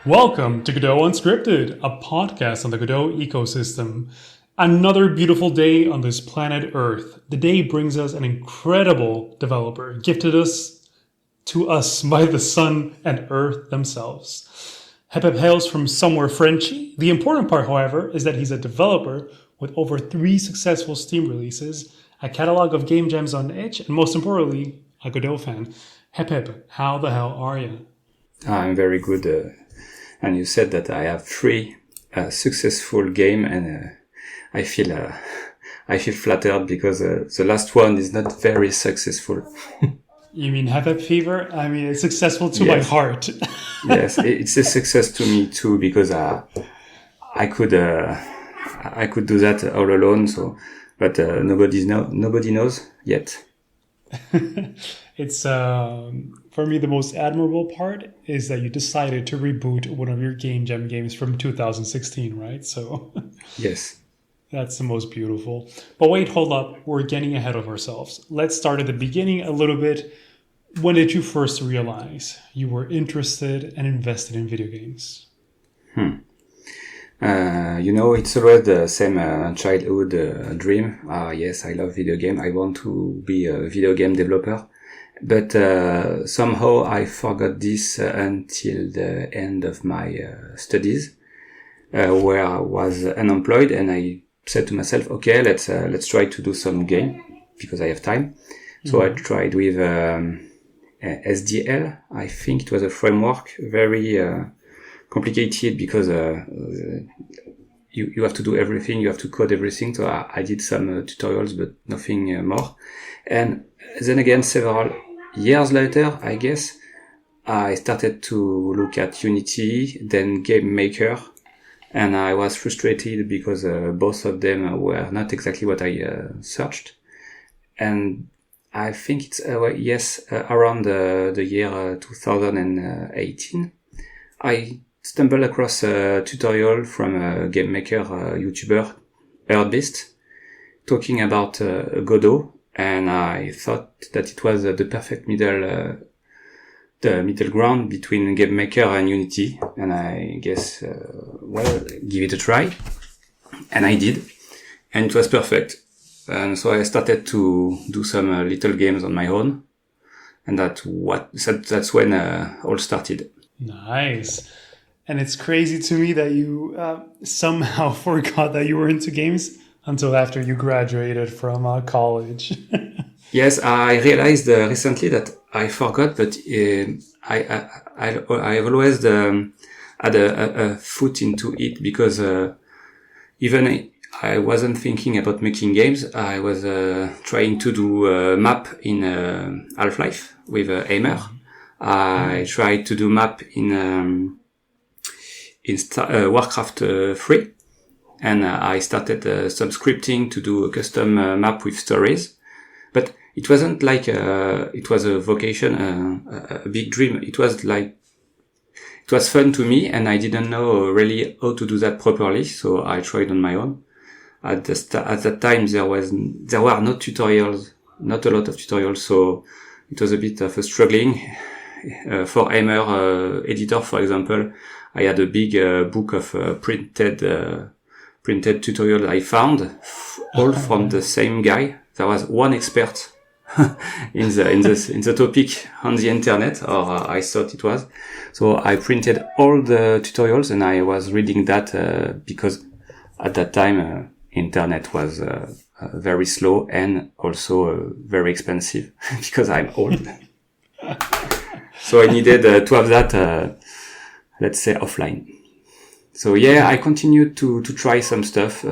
Welcome to Godot Unscripted, a podcast on the Godot ecosystem. Another beautiful day on this planet Earth. The day brings us an incredible developer, gifted to us by the sun and earth themselves. HepHep hails from somewhere Frenchy. The important part, however, is that he's a developer with over 3 successful Steam releases, a catalog of game gems on itch, and most importantly, a Godot fan. HepHep, how the hell are you? I'm very good. And you said that I have 3 successful game, and I feel flattered because the last one is not very successful. You mean HepHep fever? I mean, it's successful to my heart. Yes, it's a success to me too because I could do that all alone. So, but nobody knows yet. It's for me, the most admirable part is that you decided to reboot one of your Game Jam games from 2016, right? So yes, that's the most beautiful. But wait, hold up. We're getting ahead of ourselves. Let's start at the beginning a little bit. When did you first realize you were interested and invested in video games? It's always the same childhood dream. Yes, I love video game. I want to be a video game developer. But somehow I forgot this until the end of my studies, where I was unemployed, and I said to myself, okay, let's try to do some game because I have time. So I tried with SDL. I think it was a framework, very complicated because you have to do everything, you have to code everything. So I did some tutorials, but nothing more. And then again, several years later, I guess, I started to look at Unity, then Game Maker, and I was frustrated because both of them were not exactly what I searched. And I think it's, around the year 2018, I stumbled across a tutorial from a Game Maker YouTuber, Earthbeast, talking about Godot. And I thought that it was the perfect middle ground between Game Maker and Unity. And I guess, give it a try. And I did. And it was perfect. And so I started to do some little games on my own. And that's when all started. Nice. And it's crazy to me that you somehow forgot that you were into games until after you graduated from college. Yes, I realized recently that I forgot, but I've always had a foot into it because even I wasn't thinking about making games. I was trying to do a map in Half-Life with Aimer. I tried to do map in Warcraft 3. And I started some scripting to do a custom map with stories. But it wasn't like it was a vocation, a big dream. It was fun to me, and I didn't know really how to do that properly, so I tried on my own. At that time, there were no tutorials, not a lot of tutorials, so it was a bit of a struggling. For Aimer editor, for example, I had a big book of printed tutorial I found, all from the same guy. There was one expert in the topic on the internet, or I thought it was. So I printed all the tutorials and I was reading that because at that time internet was very slow and also very expensive because I'm old. So I needed to have that, let's say, offline. So yeah, I continued to try some stuff,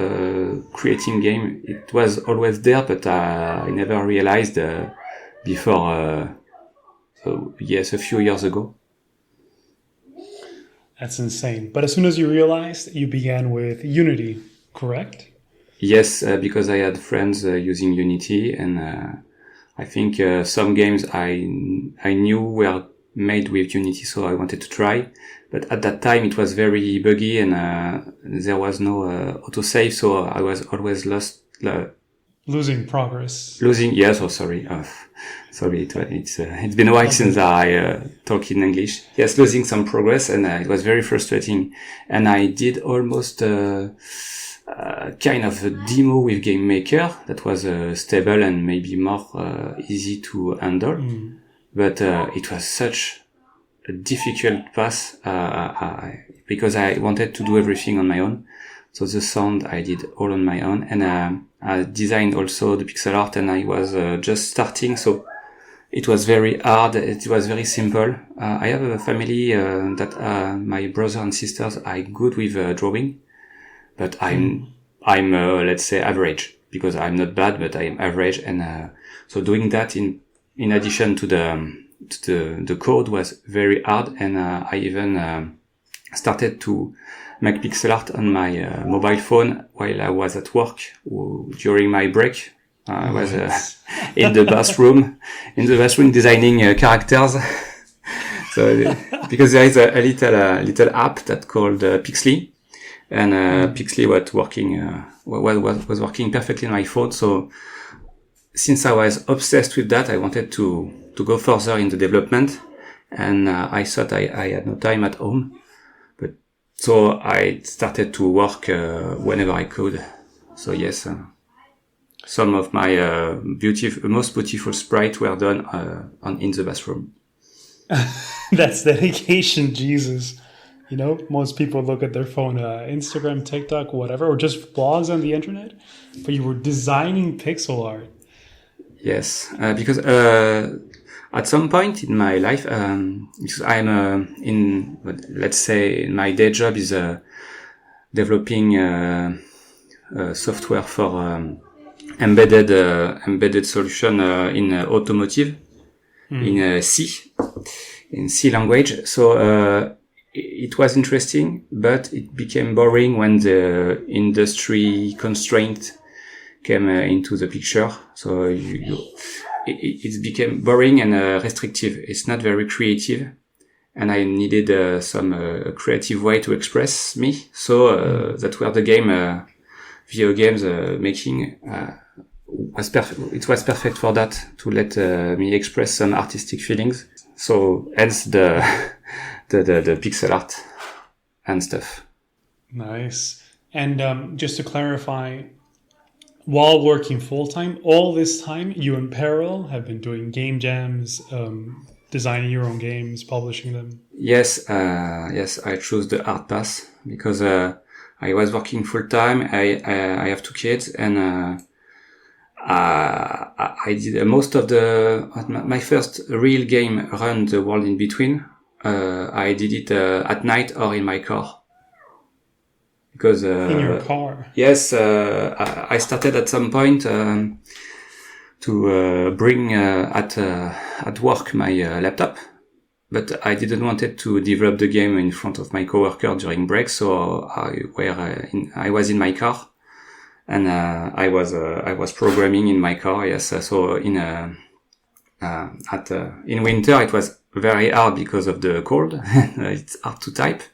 creating game. It was always there, but I never realized before. Yes, a few years ago. That's insane. But as soon as you realized, you began with Unity, correct? Yes, because I had friends using Unity, and I think some games I knew were made with Unity, so I wanted to try. But at that time, it was very buggy and there was no autosave, so I was always lost Losing progress. Losing, yes, oh, sorry. Sorry, it's been a while since I talk in English. Yes, losing some progress, and it was very frustrating. And I did almost kind of a demo with Game Maker that was stable and maybe more easy to handle. But it was such a difficult path because I wanted to do everything on my own. So the sound I did all on my own, and I designed also the pixel art, and I was just starting, so it was very hard. It was very simple. I have a family that my brother and sisters are good with drawing, but I'm let's say average, because I'm not bad, but I'm average, and so doing that in addition to the code was very hard, and I even started to make pixel art on my mobile phone while I was at work during my break. I was in the bathroom designing characters. So because there is a little app that called Pixly, and Pixly was working perfectly on my phone. So since I was obsessed with that, I wanted to go further in the development, and I thought I had no time at home. So I started to work whenever I could. So yes, some of my most beautiful sprites were done in the bathroom. That's dedication, Jesus. You know, most people look at their phone, Instagram, TikTok, whatever, or just blogs on the internet. But you were designing pixel art. Yes, because at some point in my life, because I'm let's say my day job is developing software for embedded solution in automotive in C language. So it was interesting, but it became boring when the industry constraint came into the picture. So it became boring and restrictive. It's not very creative, and I needed some creative way to express me. So that's where the video games making was perfect. It was perfect for that, to let me express some artistic feelings. So hence the pixel art and stuff. Nice. And just to clarify, while working full-time, all this time, you in parallel have been doing game jams, designing your own games, publishing them? Yes, I chose the art path because I was working full-time. I have 2 kids, and I did most of my first real game run, The World in Between. I did it at night or in my car. Because in your car. Yes, I started at some point to bring at work my laptop, but I didn't want it to develop the game in front of my coworker during break, so I was in my car, and I was programming in my car. Yes, so in winter it was very hard because of the cold. It's hard to type.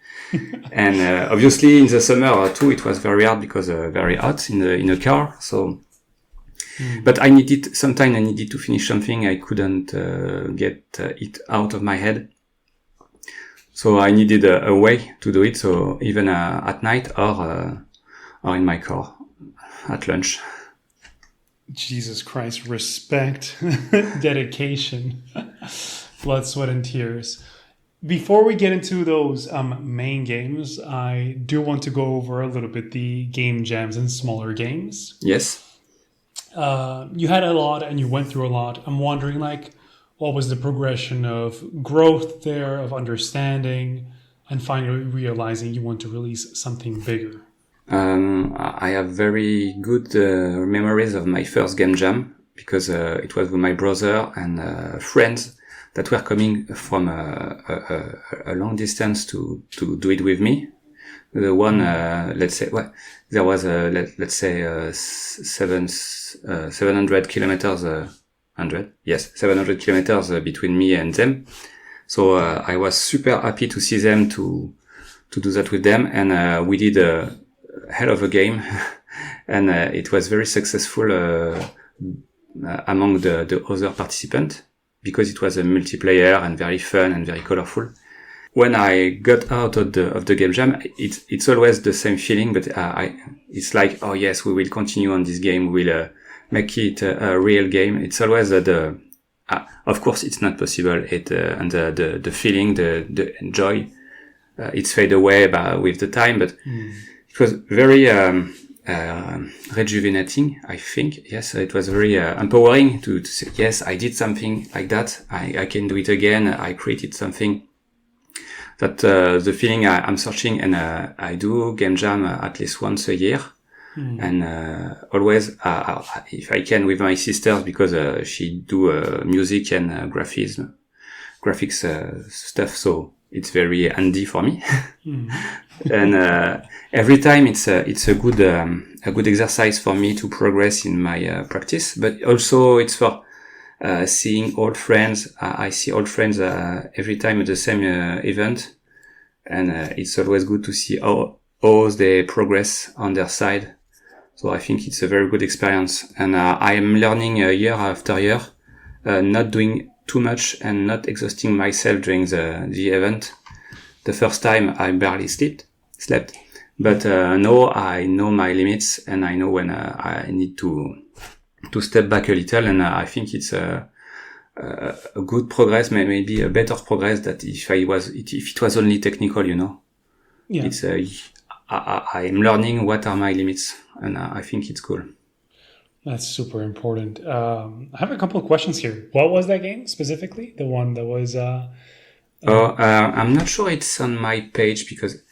And obviously in the summer too, it was very hard because very hot in a car. So, but sometimes I needed to finish something. I couldn't get it out of my head. So I needed a way to do it. So even at night or in my car at lunch. Jesus Christ, respect, dedication, blood, sweat, and tears. Before we get into those main games, I do want to go over a little bit the game jams and smaller games. Yes. You had a lot and you went through a lot. I'm wondering, what was the progression of growth there, of understanding, and finally realizing you want to release something bigger? I have very good memories of my first game jam because it was with my brother and friends that were coming from a long distance to do it with me. The one, let's say, there was let's say 700 kilometers, 700 kilometers between me and them. So I was super happy to see them to do that with them, and we did a hell of a game. and it was very successful among the other participants because it was a multiplayer and very fun and very colorful. When I got out of the game jam, it's always the same feeling, but it's like, oh yes, we will continue on this game. We'll make it a real game. It's always of course, it's not possible. And the feeling, the joy, it's fade away with the time, but it was very rejuvenating, I think. Yes, it was very empowering to say, yes, I did something like that. I can do it again. I created something. That the feeling I'm searching, and I do game jam at least once a year, and always if I can with my sisters, because she do music and graphics stuff, so it's very handy for me. And every time it's a good exercise for me to progress in my practice, but also it's for seeing old friends. I see old friends every time at the same event, and it's always good to see how they progress on their side. So I think it's a very good experience, and I am learning year after year, not doing too much and not exhausting myself during the event. The first time I barely slept, but now I know my limits, and I know when I need to step back a little, and I think it's a good progress, maybe a better progress than if it was only technical, you know. Yeah. It's I am learning what are my limits, and I think it's cool. That's super important. I have a couple of questions here. What was that game specifically? The one that was... I'm not sure it's on my page, because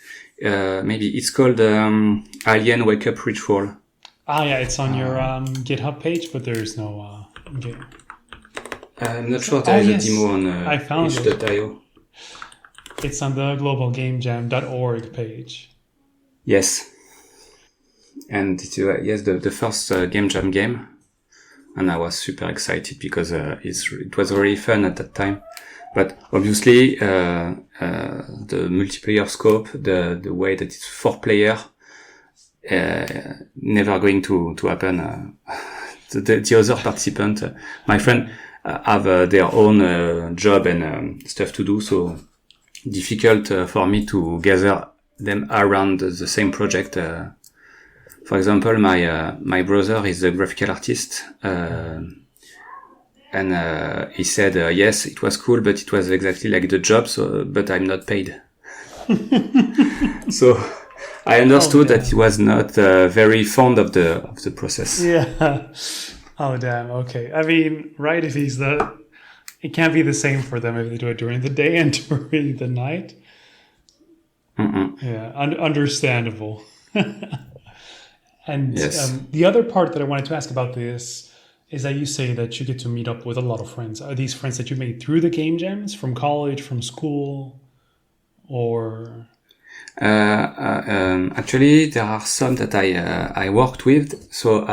maybe it's called Alien Wake Up Ritual. Yeah, it's on your GitHub page, but there's no game. I'm not sure there's a demo on itch.io. It's on the globalgamejam.org page. Yes. And it's, yes, the first game jam game. And I was super excited because it was really fun at that time. But obviously, the multiplayer scope, the way that it's 4-player, never going to happen. The other participant, my friend, have their own job and stuff to do, so difficult for me to gather them around the same project. For example, my brother is a graphical artist, and he said, yes, it was cool, but it was exactly like the job, but I'm not paid. So I understood that he was not very fond of the process. Yeah. Oh, damn. Okay. I mean, right, if he's it can't be the same for them if they do it during the day and during the night. Yeah, understandable. And yes. The other part that I wanted to ask about this is that you say that you get to meet up with a lot of friends. Are these friends that you made through the game jams, from college, from school, or? Actually, there are some that I worked with. So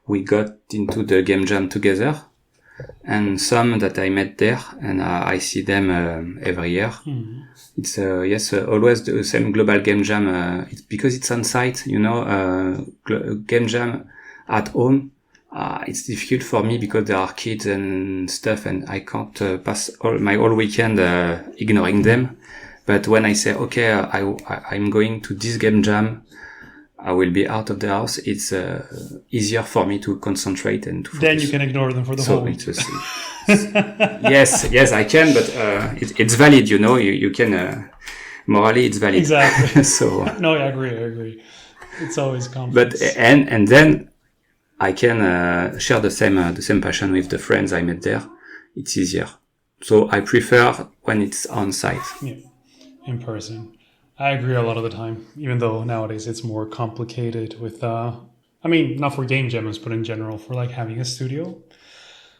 we got into the game jam together, and some that I met there, and I see them every year. Mm-hmm. It's yes, always the same global game jam. It's because it's on site, you know. Game jam at home, it's difficult for me because there are kids and stuff, and I can't pass my whole weekend ignoring them. But when I say, okay, I'm going to this game jam, I will be out of the house, it's easier for me to concentrate and to focus. Then you can ignore them for the whole week. Yes, I can, but it's valid, you know, you can, morally it's valid. Exactly. So no, I agree. It's always complex. But, and then I can share the same passion with the friends I met there. It's easier. So I prefer when it's on site. Yeah, in person. I agree a lot of the time, even though nowadays it's more complicated with, I mean, not for game jams, but in general for like having a studio.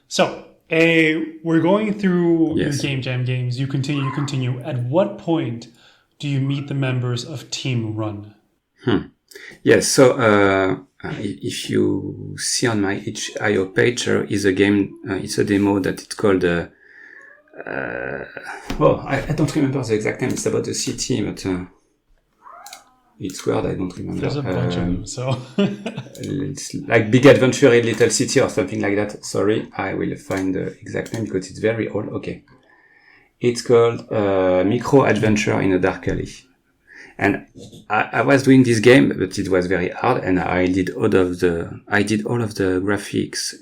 So, we're going through your game jam games. You continue. At what point do you meet the members of LateamRun? Yes, so if you see on my itch.io page, there is a game, it's a demo that it's called... I don't remember the exact name. It's about the city, but It's weird, I don't remember. There's a bunch of them, so. It's like Big Adventure in Little City or something like that. Sorry, I will find the exact name because it's very old. Okay. It's called Micro Adventure in a Dark Alley. And I was doing this game, but it was very hard, and I did all of the graphics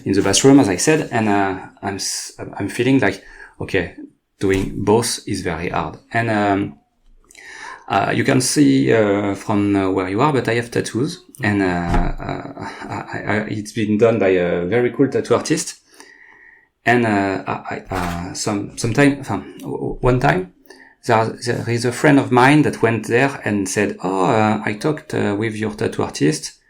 in the bathroom, as I said, and I'm feeling like, okay, doing both is very hard. And you can see from where you are, but I have tattoos, and it's been done by a very cool tattoo artist. And one time, there is a friend of mine that went there and said, I talked with your tattoo artist.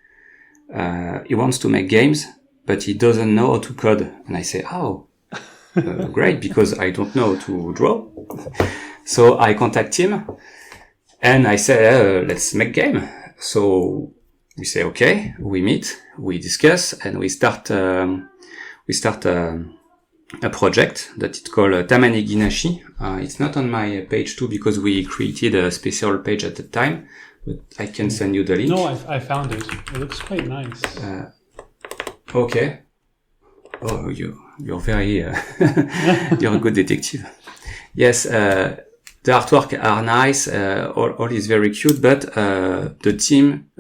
He wants to make games, but he doesn't know how to code. And I say, great, because I don't know how to draw. So I contact him and I say, let's make game. So we say, okay, we meet, we discuss, and we start a project that is called Tamane Ginashi. It's not on my page too because we created a special page at the time, but I can send you the link. No, I found it. It looks quite nice. Okay. Oh, you're very, you're a good detective. Yes, the artwork are nice, all is very cute, but the team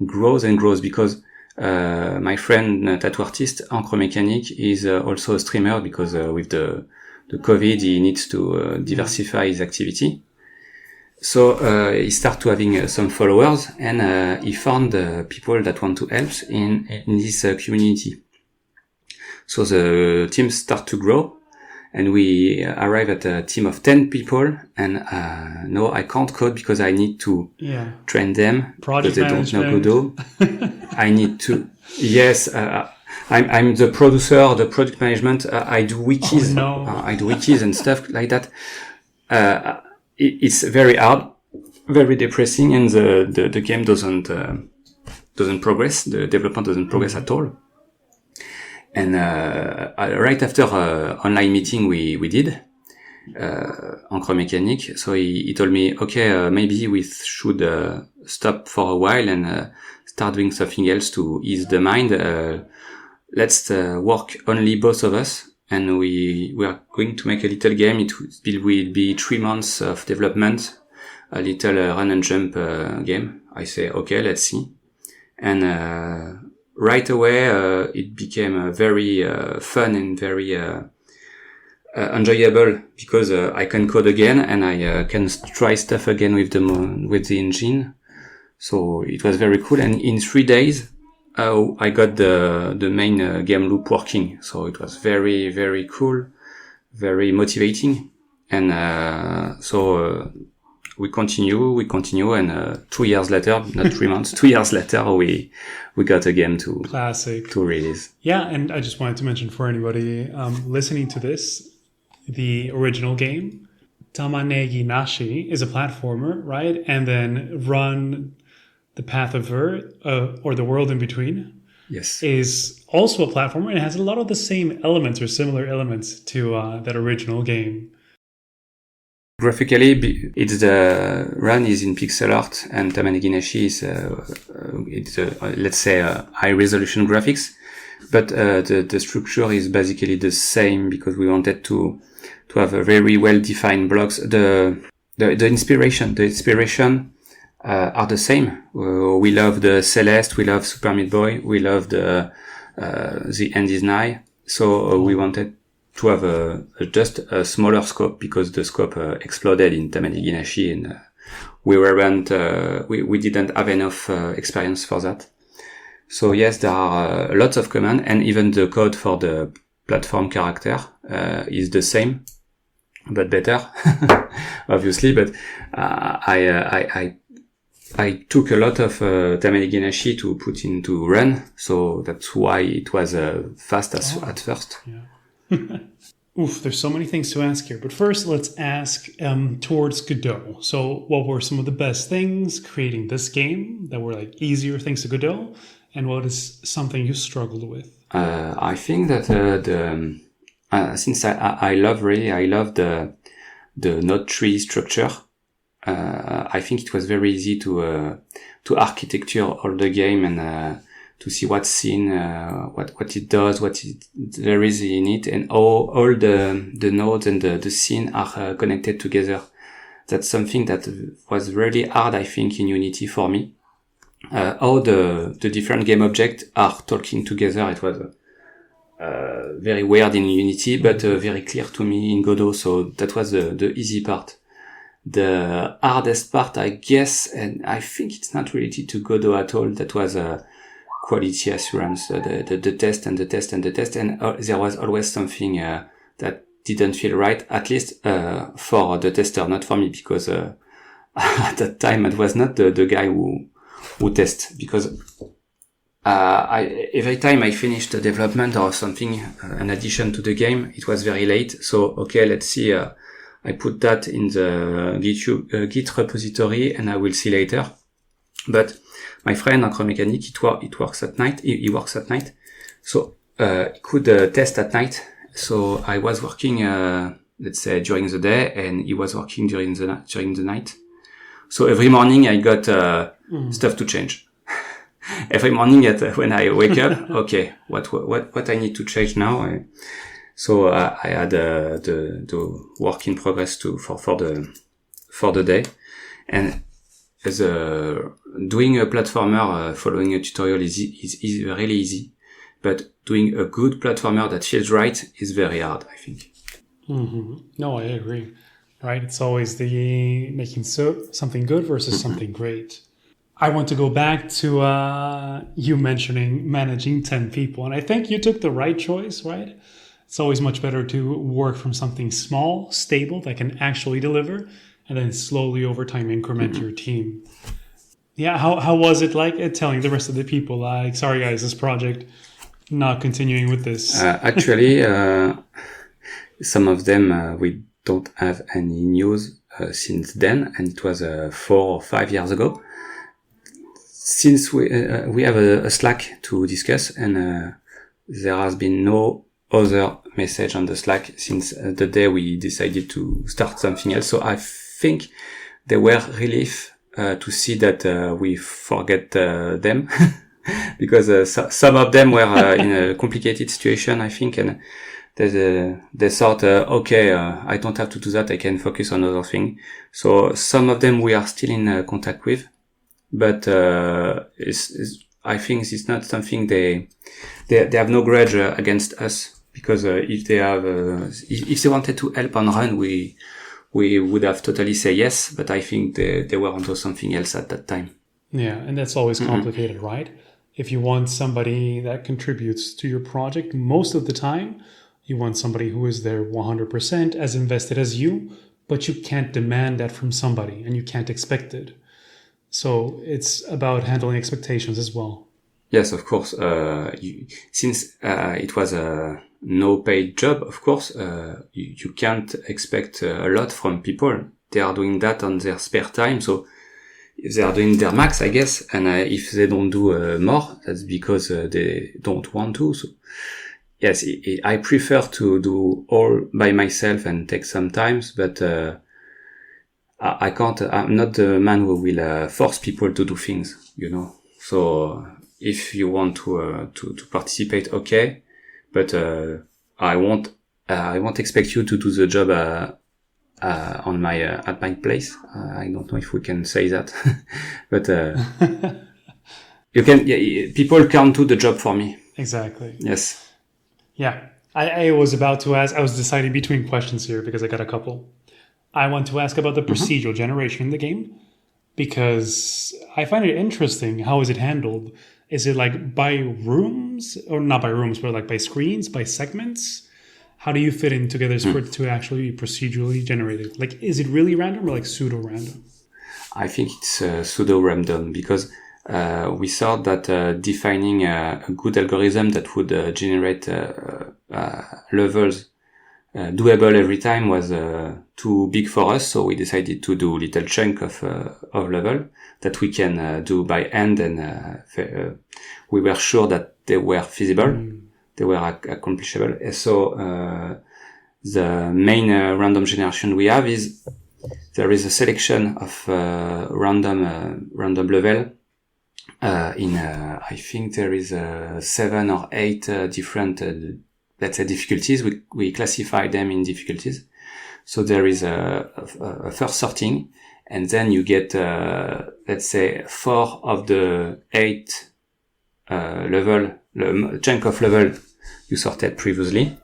grows and grows because my friend, tattoo artist, Encre Mécanique, is also a streamer because with the COVID, he needs to diversify his activity. So he started to having some followers, and he found people that want to help in this community. So the team start to grow, and we arrive at a team of 10 people, and no, I can't code because I need to train them Project because they management. don't know Godot. I need to, yes, I'm the producer, the product management, I do wikis, I do wikis and stuff like that. It's very hard, very depressing, and the game doesn't progress, the development doesn't progress at all. And right after online meeting we did, Encre Mécanique, so he told me, okay, maybe we should stop for a while and start doing something else to ease the mind. Let's work only both of us, and we are going to make a little game. It will be 3 months of development, a little run and jump game. I say, okay, let's see. And right away, it became very fun and very enjoyable because I can code again and I can try stuff again with the engine. So it was very cool. And in 3 days, I got the main game loop working. So it was very, very cool, very motivating. And so we continue, and 2 years later, not 3 months, 2 years later, we got a game to release. Yeah, and I just wanted to mention for anybody listening to this, the original game, Tamanegi Nashi, is a platformer, right? And then Run, the Path of Earth, or the World in Between, yes, is also a platformer, and it has a lot of the same elements or similar elements to that original game. Graphically, it's the Run is in pixel art, and Tamanegi Nashi is it's let's say high resolution graphics, but the structure is basically the same because we wanted to have a very well defined blocks. The inspiration are the same. We love the Celeste, we love Super Meat Boy, we love the End is Nigh. So we wanted to have just a smaller scope because the scope exploded in Tamanegi Nashi, and we didn't have enough experience for that. So yes, there are lots of commands, and even the code for the platform character is the same, but better, obviously. But I took a lot of Tamanegi Nashi to put into Run, so that's why it was fast at first. Yeah. Oof, there's so many things to ask here. But first, let's ask towards Godot. So what were some of the best things creating this game that were like easier things to Godot? And what is something you struggled with? I think that since I love the node tree structure, I think it was very easy to architecture all the game and to see what's seen, what it does, there is in it, and all the nodes and the scene are connected together. That's something that was really hard, I think, in Unity for me. How the different game objects are talking together. It was very weird in Unity, but very clear to me in Godot. So that was the easy part. The hardest part, I guess, and I think it's not related to Godot at all, that was quality assurance, the test and the test and the test, and there was always something that didn't feel right, at least for the tester, not for me, because at that time I was not the guy who tests, because every time I finished the development or something, an addition to the game, it was very late. So okay, let's see. I put that in the Git repository, and I will see later. But my friend Acro Mechanic, it works at night. He works at night, so he could test at night. So I was working, let's say, during the day, and he was working during the night. So every morning I got stuff to change. Every morning when I wake up, okay, what I need to change now? So I had the work in progress for the day, and as doing a platformer following a tutorial is really easy, but doing a good platformer that feels right is very hard, I think. Mm-hmm. No, I agree. Right, it's always the making something good versus something great. I want to go back to you mentioning managing 10 people, and I think you took the right choice, right? It's always much better to work from something small, stable, that can actually deliver, and then slowly over time increment your team. Yeah, how was it like telling the rest of the people, like, sorry guys, this project, not continuing with this? Actually, some of them we don't have any news since then, and it was 4 or 5 years ago. Since we have a Slack to discuss, and there has been no other message on the Slack since the day we decided to start something else. So I think they were relief to see that we forget them because some of them were in a complicated situation, I think, and they thought, okay, I don't have to do that, I can focus on other thing. So some of them we are still in contact with, but I think it's not something they have no grudge against us. Because if they wanted to help on Run, we would have totally say yes. But I think they were onto something else at that time. Yeah, and that's always complicated, right? If you want somebody that contributes to your project, most of the time, you want somebody who is there 100% as invested as you, but you can't demand that from somebody, and you can't expect it. So it's about handling expectations as well. Yes, of course. Since it was a no paid job, of course, you can't expect a lot from people. They are doing that on their spare time, so they are doing their max, I guess. And if they don't do more, that's because they don't want to. So yes, I prefer to do all by myself and take some time, but I can't. I'm not the man who will force people to do things, you know. So if you want to participate, okay, but I won't expect you to do the job on my at my place. I don't know if we can say that, but you can. Yeah, people can't do the job for me. Exactly. Yes. Yeah, I was about to ask. I was deciding between questions here because I got a couple. I want to ask about the procedural generation in the game because I find it interesting. How is it handled? Is it like by rooms, or not by rooms, but like by screens, by segments? How do you fit in together for it to actually be procedurally generated? Like, is it really random or like pseudo-random? I think it's pseudo-random because we thought that defining a good algorithm that would generate levels doable every time was too big for us, so we decided to do little chunk of level that we can do by hand, and we were sure that they were feasible, they were accomplishable. And so the main random generation we have is there is a selection of random level. I think there is 7 or 8 different, let's say, difficulties. We classify them in difficulties. So there is a first sorting, and then you get, let's say, 4 of the 8 chunk of level you sorted previously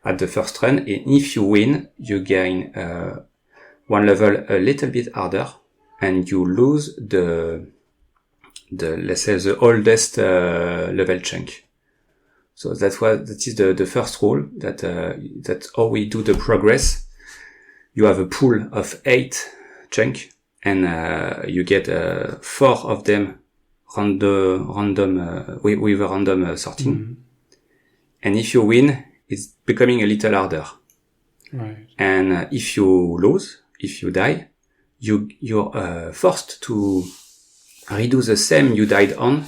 at the first run. And if you win, you gain one level a little bit harder, and you lose the let's say the oldest level chunk. So that is the first rule, that's how we do the progress. You have a pool of 8 chunk, and you get 4 of them random with a random sorting. Mm-hmm. And if you win, it's becoming a little harder. Right. And if you lose, if you die, you're forced to redo the same you died on.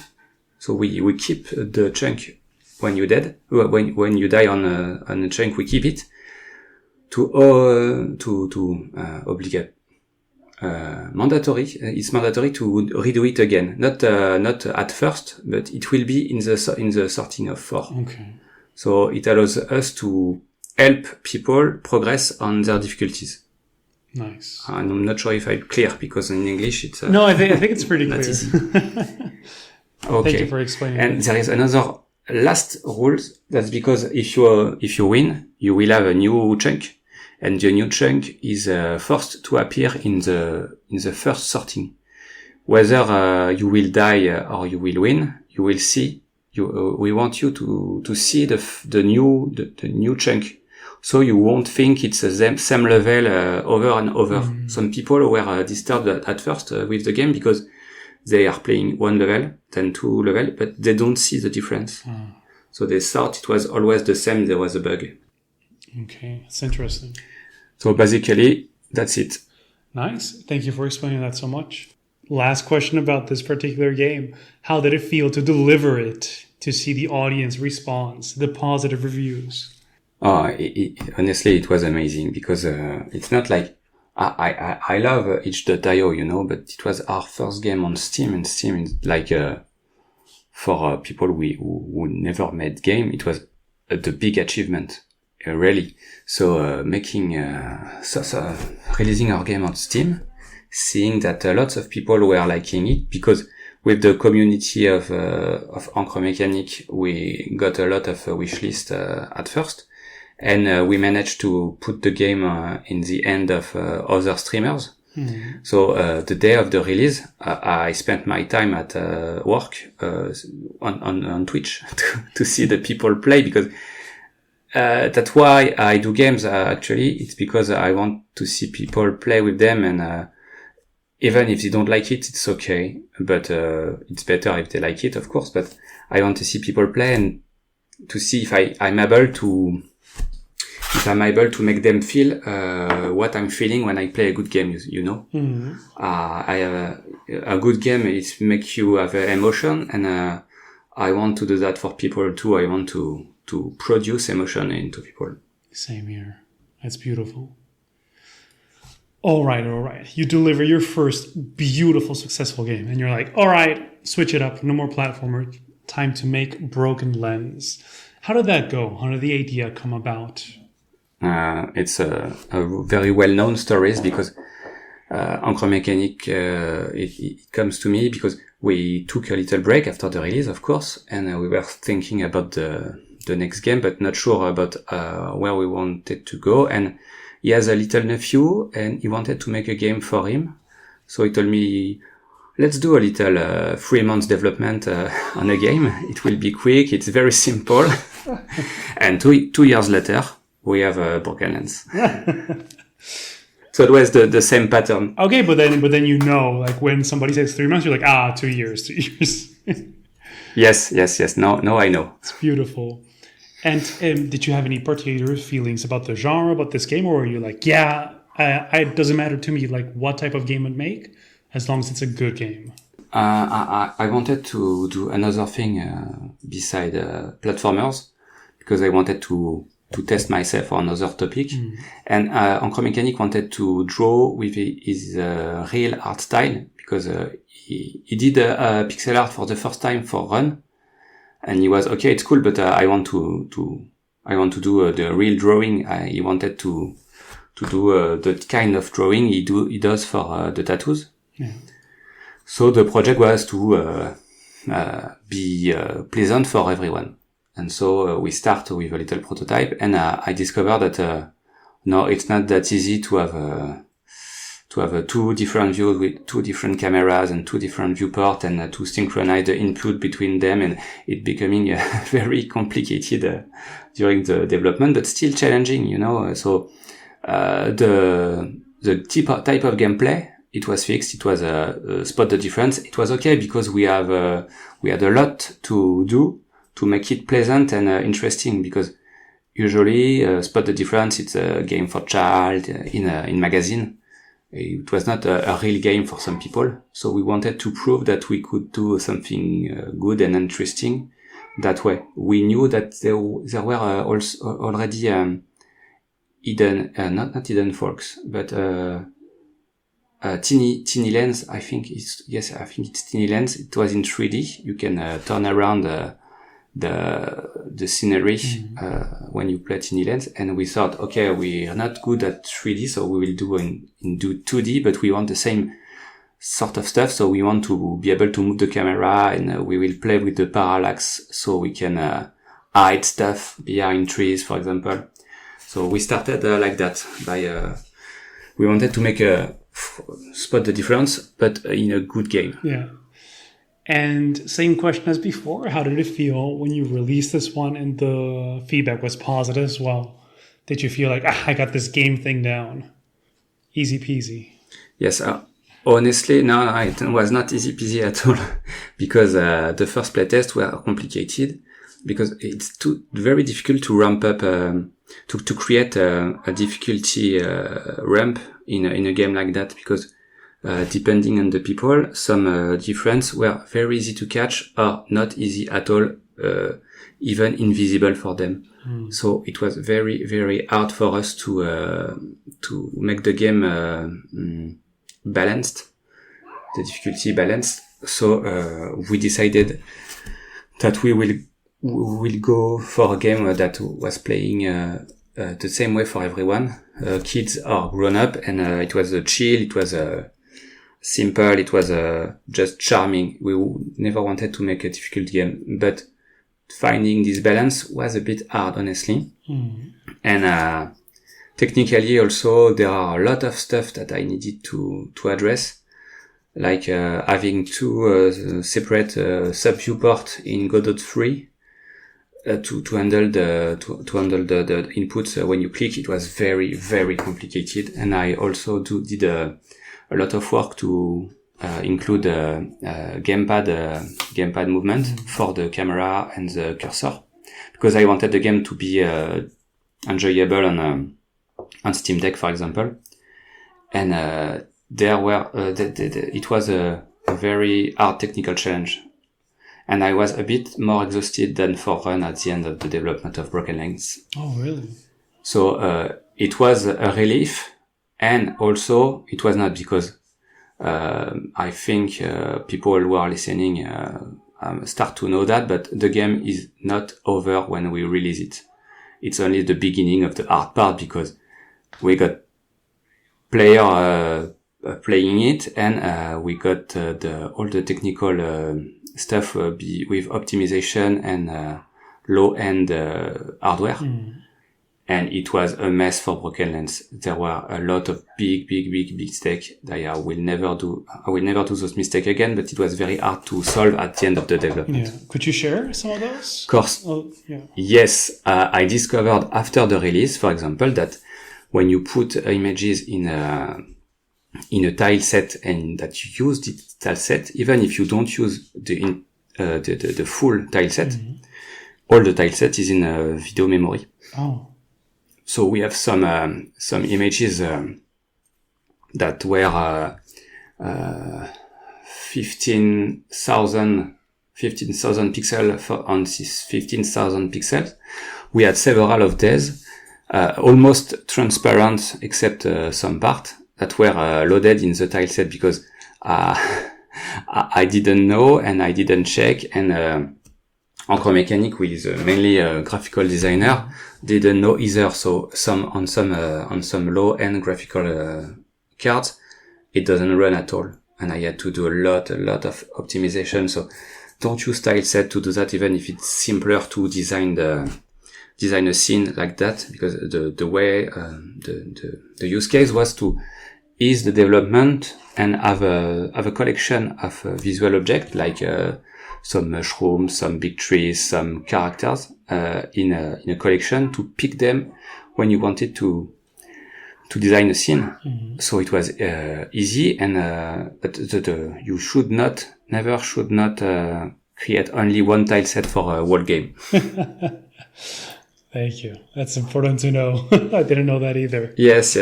So we keep the chunk when you dead. When you die on a chunk, we keep it to obligate. Mandatory. It's mandatory to redo it again. Not at first, but it will be in the sorting of 4. Okay. So it allows us to help people progress on their difficulties. Nice. And I'm not sure if I'm clear, because in English it's no, I think it's pretty not clear. easy. Okay. Thank you for explaining. And there is another last rule. That's because if you win, you will have a new chunk, and the new chunk is forced to appear in the first sorting. Whether you will die or you will win, you will see. We want you to see the new chunk. So you won't think it's the same level over and over. Mm. Some people were disturbed at first with the game because they are playing 1 level, then 2 level, but they don't see the difference. Mm. So they thought it was always the same. There was a bug. Okay, that's interesting. So basically, that's it. Nice. Thank you for explaining that so much. Last question about this particular game. How did it feel to deliver it, to see the audience response, the positive reviews? Honestly, it was amazing, because it's not like I love itch.io, but it was our first game on Steam, and Steam is like for people who never made game, it was the big achievement, really. So releasing our game on Steam, seeing that lots of people were liking it, because with the community of Encre Mécanique, we got a lot of wishlist at first. And we managed to put the game in the hand of other streamers. Mm-hmm. So the day of the release, I spent my time at work on Twitch to see the people play, because that's why I do games. Actually, it's because I want to see people play with them, and even if they don't like it, it's okay. But it's better if they like it, of course. But I want to see people play, and to see if I'm able to make them feel what I'm feeling when I play a good game, Mm-hmm. I have a good game, it makes you have emotion, and I want to do that for people too. I want to produce emotion into people. Same here. That's beautiful. All right. You deliver your first beautiful, successful game, and you're like, all right, switch it up. No more platformer. Time to make Broken Lens. How did that go? How did the idea come about? It's a very well-known story, because Encre Mécanique, it comes to me because we took a little break after the release, of course, and we were thinking about the next game, but not sure about where we wanted to go. And he has a little nephew, and he wanted to make a game for him. So he told me, let's do a little 3 months development on a game. It will be quick. It's very simple. And 2 years later, we have Broken Lens. So it was the same pattern. Okay, but then like when somebody says 3 months, you're like, 2 years, 2 years. Yes. Now I know. It's beautiful. And did you have any particular feelings about the genre, about this game, or were you like, it doesn't matter to me like what type of game I'd make, as long as it's a good game? I wanted to do another thing beside platformers, because I wanted to test myself on another topic. And Encro Mechanic wanted to draw with his real art style, because he did pixel art for the first time for Run, and he was okay, it's cool, but I want to do the real drawing. He wanted to do the kind of drawing he does for the tattoos. Yeah. So the project was to be pleasant for everyone. And so we start with a little prototype, and I discovered that no, it's not that easy to have two different views with two different cameras and two different viewports, and to synchronize the input between them, and it becoming very complicated during the development, but still challenging, you know. So the type of gameplay, it was fixed. It was spot the difference. It was okay because we had a lot to do to make it pleasant and interesting, because usually spot the difference, it's a game for child in magazine. It was not a real game for some people. So we wanted to prove that we could do something good and interesting that way. We knew that there were also already hidden, not hidden forks, but Tiny Lens, I think it's Tiny Lens. It was in 3D. You can turn around the scenery when you play Tiny Lens, and we thought, okay, we are not good at 3D, so we will do 2D, but we want the same sort of stuff, so we want to be able to move the camera, and we will play with the parallax, so we can hide stuff behind trees, for example. So we started like that by we wanted to make a spot the difference, but in a good game. Yeah. And same question as before, how did it feel when you released this one and the feedback was positive as well? Did you feel like, I got this game thing down? Easy peasy. Yes, honestly, no, it was not easy peasy at all, because the first playtests were complicated, because it's very difficult to ramp up, to create a difficulty ramp in a game like that, because depending on the people, some difference were very easy to catch or not easy at all, even invisible for them. So it was very, very hard for us to make the game balanced, the difficulty balanced. So we decided that we will go for a game that was playing the same way for everyone, kids or grown up, and it was chill, it was simple, it was just charming. We never wanted to make a difficult game, but finding this balance was a bit hard, honestly. And technically also there are a lot of stuff that I needed to address, like having two separate sub viewports in Godot 3 to handle the inputs when you click. It was very, very complicated, and I also did a lot of work to include gamepad movement for the camera and the cursor, because I wanted the game to be enjoyable on Steam Deck, for example. And there were it was a very hard technical challenge, and I was a bit more exhausted than for Run at the end of the development of Broken Lens. Oh, really? So it was a relief. And also, it was not, because I think people who are listening start to know that, but the game is not over when we release it. It's only the beginning of the hard part, because we got player playing it, and we got all the technical stuff with optimization and low-end hardware. And it was a mess for Broken Lens. There were a lot of big mistakes that I will never do those mistakes again, but it was very hard to solve at the end of the development. Yeah. Could you share some of those? Of course. Oh, yeah. Yes. I discovered after the release, for example, that when you put images in a tile set, and that you use the tile set, even if you don't use the full tile set, all the tile set is in a video memory. Oh. So we have some images that were 15,000 pixels on this 15,000 pixels. We had several of these, almost transparent except some part that were loaded in the tile set because I didn't know and I didn't check, and Encore Mechanic, who is mainly a graphical designer, didn't know either. So on some low-end graphical cards, it doesn't run at all, and I had to do a lot of optimization. So don't use tile set to do that, even if it's simpler to design a scene like that, because the way the use case was to ease the development and have a collection of visual objects like some mushrooms, some big trees, some characters in a collection to pick them when you wanted to design a scene. Mm-hmm. So it was easy, and but you never should not create only one tile set for a whole game. Thank you. That's important to know. I didn't know that either. Yes.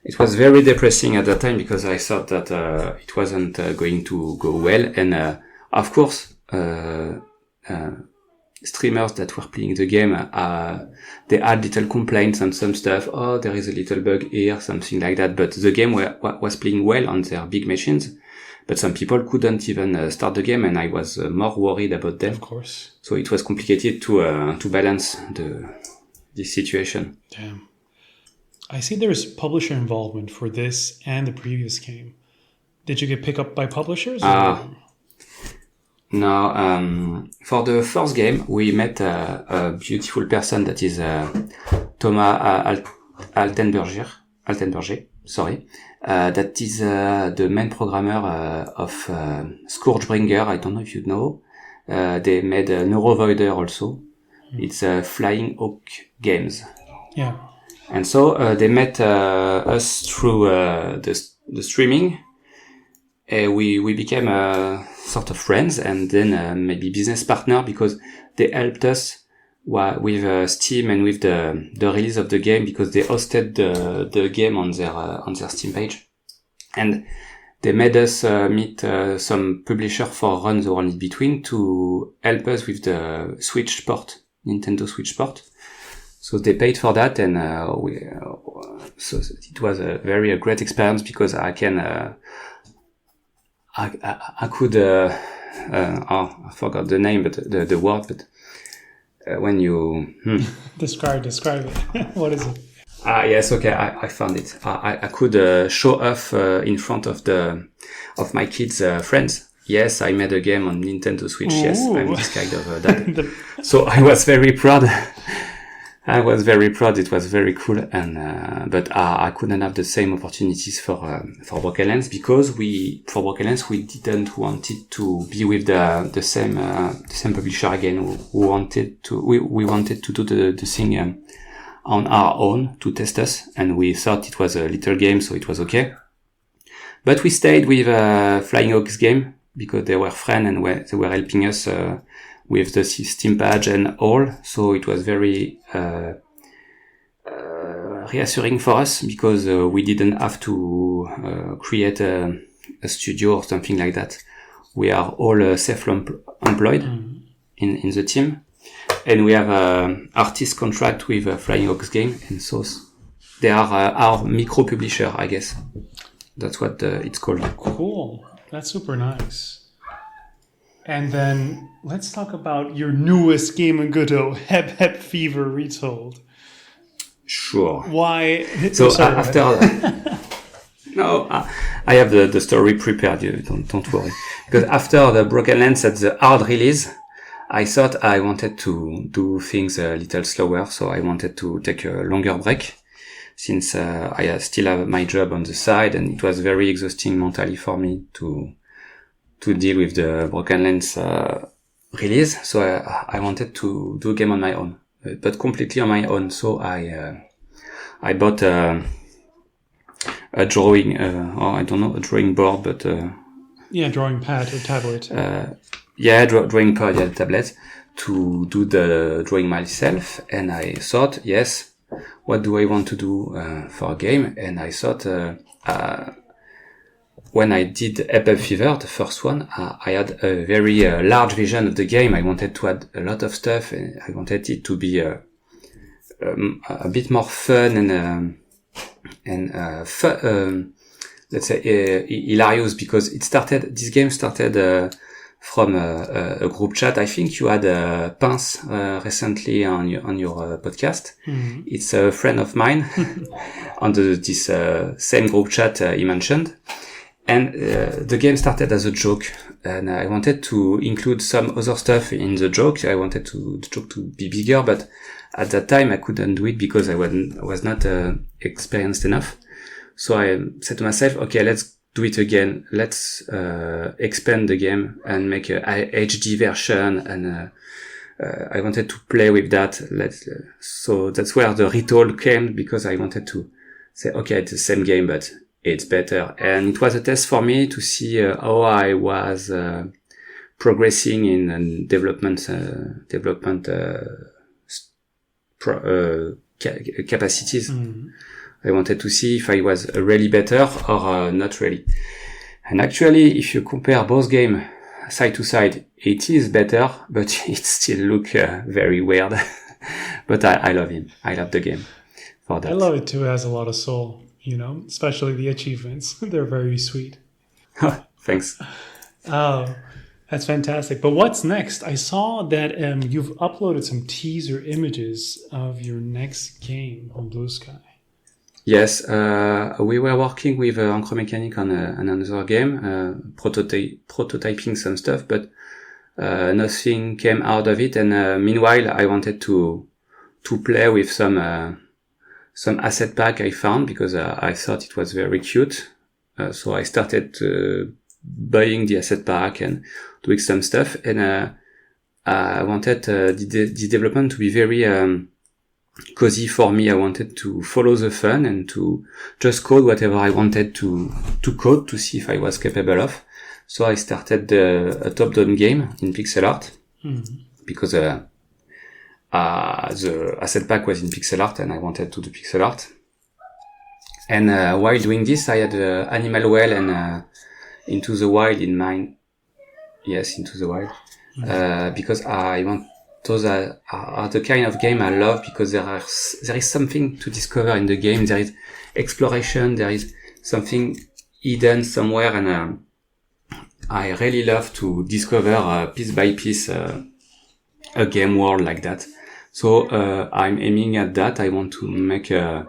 It was very depressing at that time because I thought that it wasn't going to go well, and of course, streamers that were playing the game, they had little complaints and some stuff. Oh, there is a little bug here, something like that. But the game was playing well on their big machines. But some people couldn't even start the game, and I was more worried about them. Of course. So it was complicated to balance this situation. Damn. I see there's publisher involvement for this and the previous game. Did you get picked up by publishers? No, for the first game, we met a beautiful person that is Thomas Altenberger, sorry. That is the main programmer of Scourgebringer. I don't know if you know. They made Neurovoider also. It's Flying Hawk Games. Yeah. And so they met us through the streaming. We became sort of friends, and then maybe business partner, because they helped us with Steam and with the release of the game, because they hosted the game on their Steam page, and they made us meet some publisher for Run the World in Between to help us with the Switch port, Nintendo Switch port. So they paid for that, and so it was a very great experience, because I could I forgot the name, but the word, but when you describe it. What is it? Yes, okay, I found it. I could show off in front of my kids' friends. Yes, I made a game on Nintendo Switch. Ooh. Yes, I'm this kind of dad. So I was very proud. It was very cool, and but I couldn't have the same opportunities for Broken Lens, because for Broken Lens we didn't want it to be with the same publisher again. We wanted to do the thing on our own to test us, and we thought it was a little game, so it was okay. But we stayed with Flying Hawks game, because they were friends and they were helping us with the Steam page and all. So it was very reassuring for us, because we didn't have to create a studio or something like that. We are all self-employed in the team, and we have an artist contract with Flying Hawks game, and so they are our micro publisher, I guess. That's what it's called. Cool. That's super nice. And then let's talk about your newest game in Godot, HepHep Fever Retold. Sure. Why? So after no, I have the story prepared. You don't worry, because after the Broken Lens at the hard release, I thought I wanted to do things a little slower. So I wanted to take a longer break, since I still have my job on the side, and it was very exhausting mentally for me to deal with the Broken Lens release. So I wanted to do a game on my own, but completely on my own. So I bought a drawing, or I don't know, a drawing board, but drawing pad or tablet. Drawing pad, tablet, to do the drawing myself. And I thought, yes, what do I want to do for a game? And I thought, when I did HepHep Fever, the first one, I had a very large vision of the game. I wanted to add a lot of stuff, and I wanted it to be a bit more fun let's say hilarious, because this game started from a group chat. I think you had Pince recently on your podcast. Mm-hmm. It's a friend of mine on this same group chat he mentioned. And the game started as a joke, and I wanted to include some other stuff in the joke. I wanted the joke to be bigger, but at that time I couldn't do it because I was not experienced enough. So I said to myself, okay, let's do it again. Let's expand the game and make a HD version, and I wanted to play with that. So that's where the retold came, because I wanted to say, okay, it's the same game, but it's better. And it was a test for me to see how I was progressing in development capacities. Mm-hmm. I wanted to see if I was really better or not really. And actually, if you compare both games side to side, it is better, but it still look very weird. But I love him. I love the game for that. I love it too. It has a lot of soul, especially the achievements. They're very sweet. Thanks. Oh, that's fantastic. But what's next? I saw that you've uploaded some teaser images of your next game on Blue Sky. Yes, we were working with Encro Mechanic on another game, prototyping some stuff, but nothing came out of it. And meanwhile, I wanted to play with some asset pack I found, because I thought it was very cute. So I started buying the asset pack and doing some stuff. And I wanted the development to be very cozy for me. I wanted to follow the fun and to just code whatever I wanted to code, to see if I was capable of. So I started a top-down game in pixel art, because the asset pack was in pixel art and I wanted to do pixel art. And while doing this, I had Animal Well and Into the Wild in mind. Yes, Into the Wild. Because I want... Those are the kind of game I love, because there is something to discover in the game. There is exploration. There is something hidden somewhere, and I really love to discover piece by piece a game world like that. So I'm aiming at that. I want to make a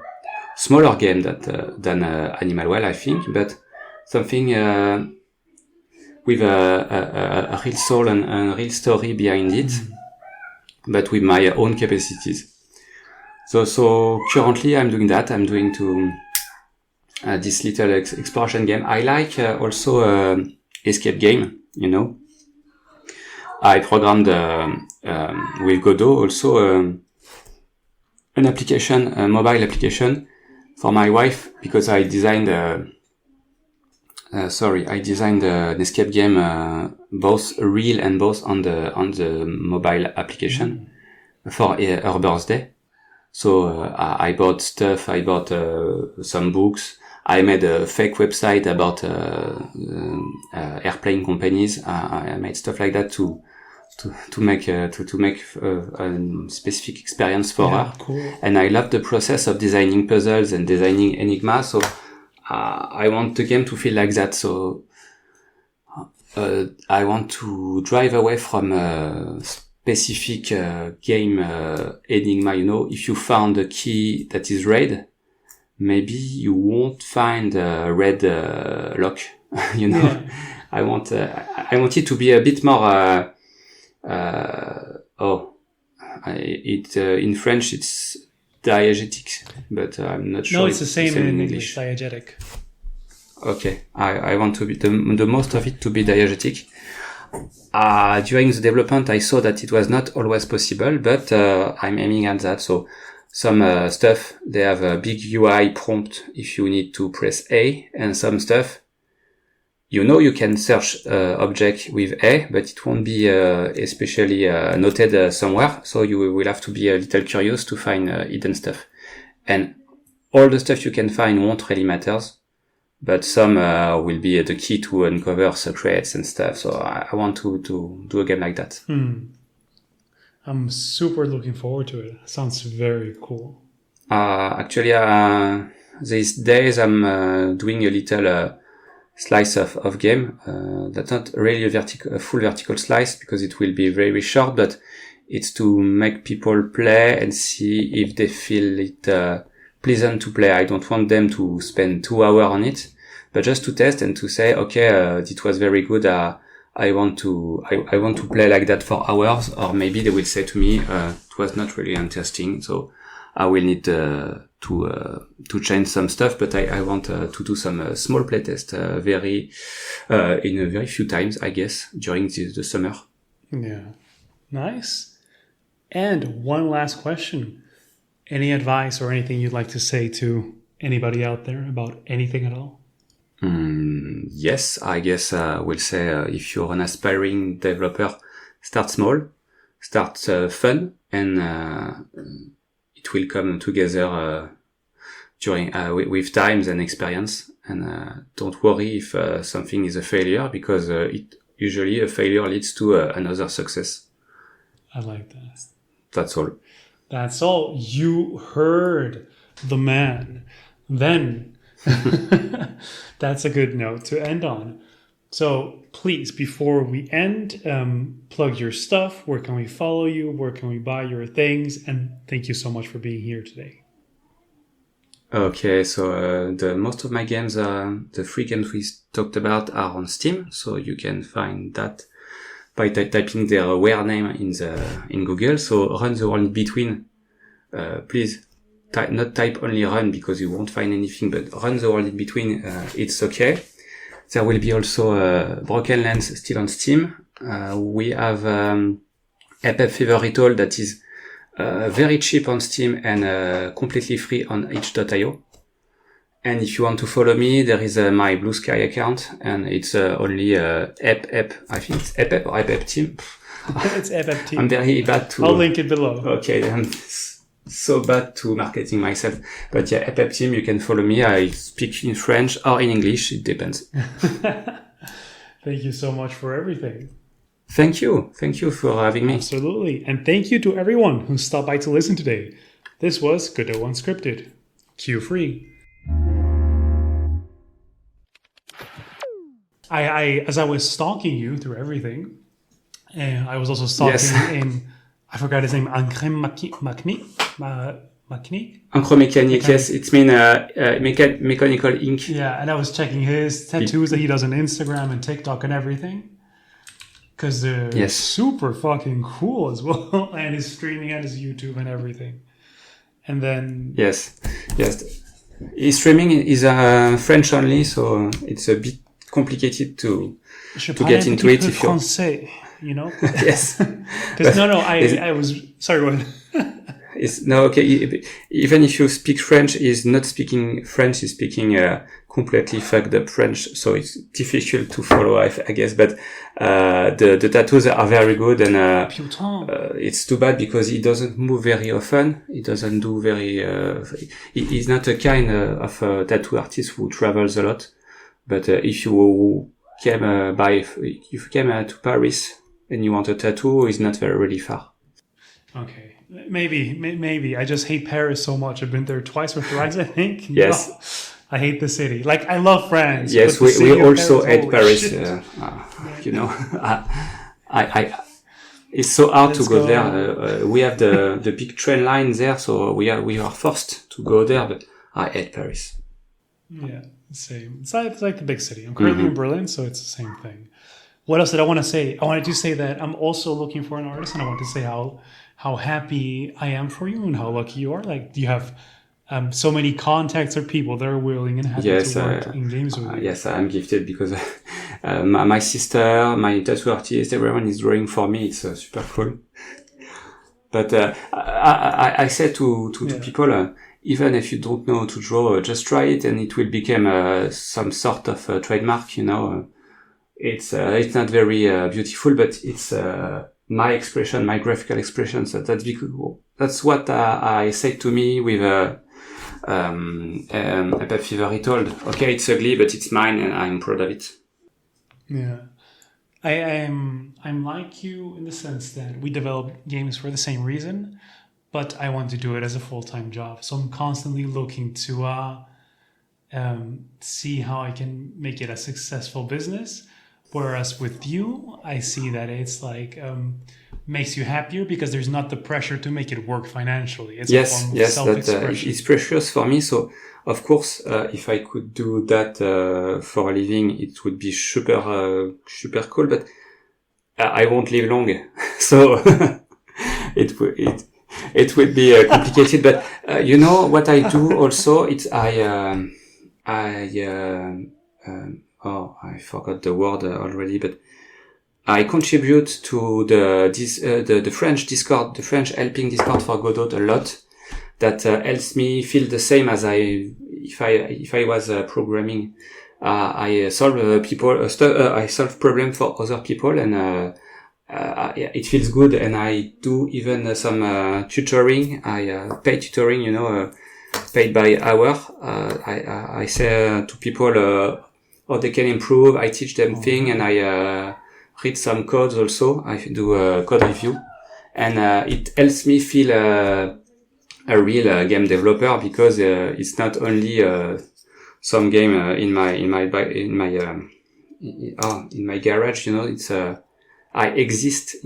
smaller game than Animal Well, I think, but something with a real soul and a real story behind it. But with my own capacities. So currently I'm doing that. I'm doing this little exploration game. I like also escape game, I programmed with Godot also an application, a mobile application for my wife, because I designed an escape game, both real and both on the mobile application for her birthday. So I bought stuff. I bought some books. I made a fake website about airplane companies. I made stuff like that to make a specific experience for her. Cool. And I love the process of designing puzzles and designing enigma. So I want the game to feel like that. So I want to drive away from a specific game enigma. If you found a key that is red, maybe you won't find a red lock. Yeah. I want it to be a bit more. In French it's diegetic, but I'm not sure. No, it's the same in English. Diegetic. Okay, I want to be the most of it to be diegetic. During the development, I saw that it was not always possible, but I'm aiming at that. So some stuff, they have a big UI prompt if you need to press A, and some stuff, you can search object with A, but it won't be especially noted somewhere. So you will have to be a little curious to find hidden stuff. And all the stuff you can find won't really matters, but some will be the key to uncover secrets and stuff. So I want to do a game like that. I'm super looking forward to it. Sounds very cool. Actually, these days I'm doing a little slice of game. That's not really a full vertical slice because it will be very short, but it's to make people play and see if they feel it pleasant to play. I don't want them to spend 2 hours on it, but just to test and to say, okay, it was very good. I want to play like that for hours, or maybe they will say to me, it was not really interesting. So I will need to change some stuff, but I want to do some small playtest in a very few times, I guess, during the summer. Yeah. Nice. And one last question. Any advice or anything you'd like to say to anybody out there about anything at all? Yes, I guess we'll say if you're an aspiring developer, start small, start fun, and it will come together during with times and experience. And don't worry if something is a failure, because usually a failure leads to another success. I like that. That's all. That's all. You heard the man. Then that's a good note to end on. So please, before we end, plug your stuff. Where can we follow you? Where can we buy your things? And thank you so much for being here today. Okay, so most of my games, the free games we talked about, are on Steam, so you can find that by typing their where name in Google. So Run the World in Between, please not type only Run because you won't find anything, but Run the World in Between, it's okay. There will be also Broken Lands still on Steam. We have HepHep Fever Ritual that is very cheap on Steam and completely free on itch.io. And if you want to follow me, there is my Blue Sky account, and it's only HepHep. I think it's HepHep or HepHep Team. It's HepHep Team. I'm very bad to... I'll link it below. Okay, I'm so bad to marketing myself. But yeah, HepHep Team, you can follow me. I speak in French or in English. It depends. Thank you so much for everything. Thank you. Thank you for having me. Absolutely. And thank you to everyone who stopped by to listen today. This was Godot Unscripted. Cue free. I as I was stalking you through everything, and I was also stalking in, I forgot his name, Ancré Macnique? Ancromechanic, yes, it's mean mechanical ink. Yeah, and I was checking his tattoos that he does on Instagram and TikTok and everything, because they're super fucking cool as well, and his streaming and his YouTube and everything. And then yes, his streaming is French only, so it's a bit complicated to get into it if you're français, you know. Yes. Because I was sorry. Go ahead. Okay. Even if you speak French, he's not speaking French. He's speaking completely fucked up French, so it's difficult to follow, I guess. But the tattoos are very good, and it's too bad because he doesn't move very often. He doesn't do very. He's not a kind of tattoo artist who travels a lot. But if you came to Paris and you want a tattoo, it's not really far. Okay, maybe. I just hate Paris so much. I've been there twice or thrice, I think. Yes. No, I hate the city. Like, I love France. Yes, but we also hate Paris. You know, it's so hard to go there. We have the big train line there, so we are forced to go there. But I hate Paris. Yeah. Same. It's like the big city. I'm currently in Berlin, so it's the same thing. What else did I want to say? I wanted to say that I'm also looking for an artist, and I want to say how happy I am for you and how lucky you are. Like, you have so many contacts or people that are willing and happy to work in games with you. Yes, I'm gifted because my sister, my tattoo artist, everyone is drawing for me. It's super cool. But I say to people, even if you don't know how to draw, just try it, and it will become some sort of trademark. You know, it's not very beautiful, but it's my expression, my graphical expression. So that's what I said to me with HepHep Fever Ritual. Okay, it's ugly, but it's mine, and I'm proud of it. Yeah. I'm like you in the sense that we develop games for the same reason, but I want to do it as a full-time job. So I'm constantly looking to see how I can make it a successful business. Whereas with you, I see that it's like makes you happier because there's not the pressure to make it work financially. It's a form of self-expression. It's precious for me. So, of course, if I could do that for a living, it would be super cool. But I won't live long, so it would be complicated. But you know what I do also? It's I forgot the word already, but I contribute to the French Discord, the French helping Discord for Godot a lot. That helps me feel the same as if I was programming. I solve I solve problems for other people, and it feels good. And I do even some tutoring. I pay tutoring, paid by hour. I say to people how they can improve. I teach them things, and I read some codes also. I do a code review, and it helps me feel a real game developer, because it's not only some game in my garage. It's I exist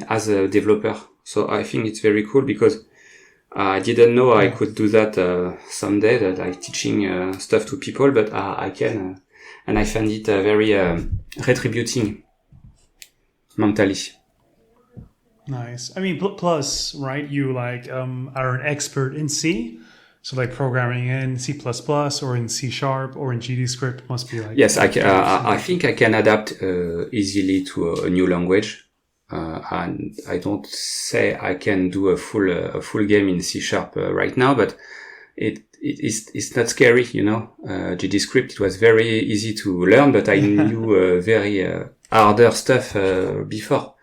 as a developer. So I think it's very cool, because I didn't know I could do that someday, that I'm teaching stuff to people, but I can. And I find it very retributing mentally. Nice. I mean, plus, right? You like are an expert in C, so like programming in C++ or in C# or in GDScript must be like. Yes, I think I can adapt easily to a new language, and I don't say I can do a full game in C# right now, but it's not scary, GDScript, it was very easy to learn, but I knew very harder stuff before.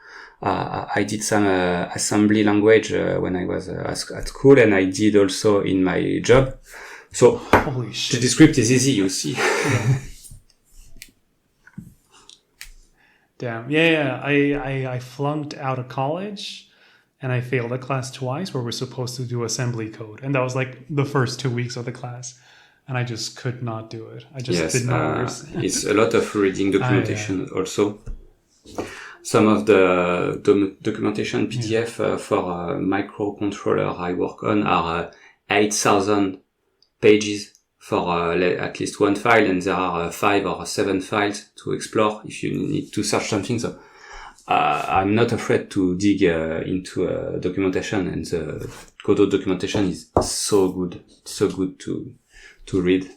I did some assembly language when I was at school, and I did also in my job. So GDScript is easy, you see. Yeah. Damn. Yeah. I flunked out of college. And I failed a class twice where we're supposed to do assembly code. And that was like the first 2 weeks of the class. And I just could not do it. I just didn't understand. It's a lot of reading documentation also. Some of the documentation PDF for microcontroller I work on are 8,000 pages for at least one file. And there are 5 or 7 files to explore if you need to search something. So I'm not afraid to dig into documentation, and the Godot documentation is so good to read.